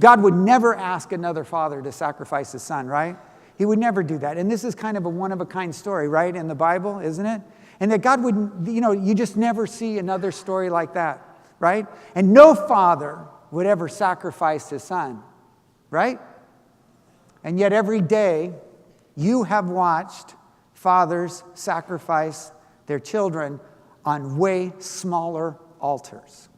God would never ask another father to sacrifice his son, right? He would never do that. And this is kind of a one-of-a-kind story, right, in the Bible, isn't it? And that God would, you just never see another story like that, right? And no father would ever sacrifice his son, right? And yet every day you have watched fathers sacrifice their children on way smaller altars.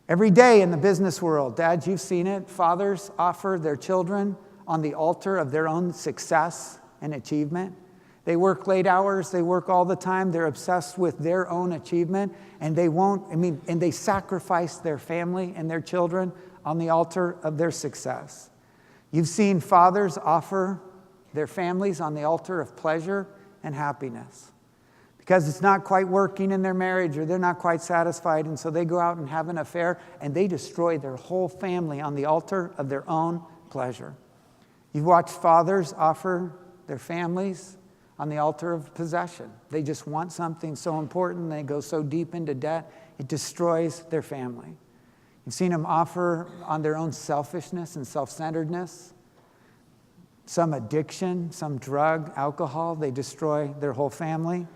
Every day in the business world, dads, you've seen it, fathers offer their children on the altar of their own success and achievement. They work late hours, they work all the time, they're obsessed with their own achievement, and they sacrifice their family and their children on the altar of their success. You've seen fathers offer their families on the altar of pleasure and happiness because it's not quite working in their marriage or they're not quite satisfied, and so they go out and have an affair and they destroy their whole family on the altar of their own pleasure. You've watched fathers offer their families on the altar of possession. They just want something so important, they go so deep into debt, it destroys their family. You've seen them offer on their own selfishness and self-centeredness, some addiction, some drug, alcohol, they destroy their whole family.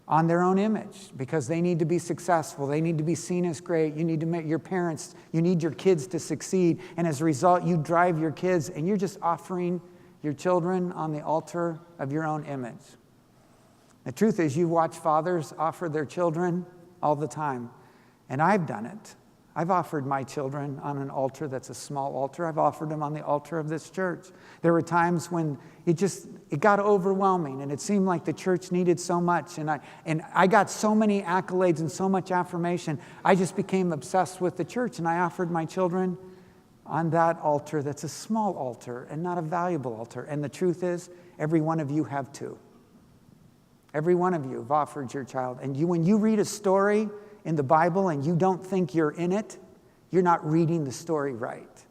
On their own image, because they need to be successful, they need to be seen as great, you need to make your parents, you need your kids to succeed, and as a result, you drive your kids, and you're just offering your children on the altar of your own image. The truth is, you watch fathers offer their children all the time, and I've done it. I've offered my children on an altar that's a small altar. I've offered them on the altar of this church. There were times when it got overwhelming and it seemed like the church needed so much. And I got so many accolades and so much affirmation. I just became obsessed with the church and I offered my children on that altar that's a small altar and not a valuable altar. And the truth is, every one of you have too. Every one of you have offered your child. And when you read a story in the Bible and you don't think you're in it, you're not reading the story right.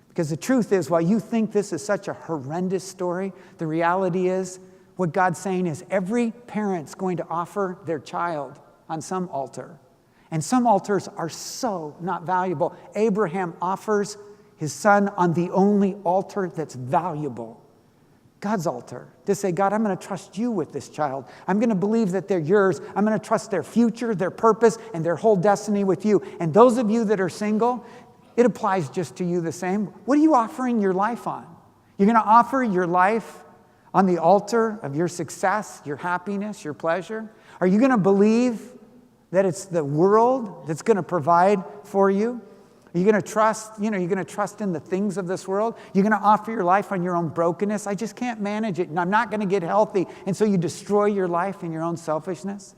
Because the truth is, while you think this is such a horrendous story, the reality is, what God's saying is every parent's going to offer their child on some altar. And some altars are so not valuable. Abraham offers his son on the only altar that's valuable. God's altar. To say, God, I'm going to trust you with this child. I'm going to believe that they're yours. I'm going to trust their future, their purpose, and their whole destiny with you. And those of you that are single, it applies just to you the same. What are you offering your life on? You're going to offer your life on the altar of your success, your happiness, your pleasure? Are you going to believe that it's the world that's going to provide for you? Are you going to trust, you're going to trust in the things of this world? You're going to offer your life on your own brokenness? I just can't manage it, and I'm not going to get healthy. And so you destroy your life in your own selfishness?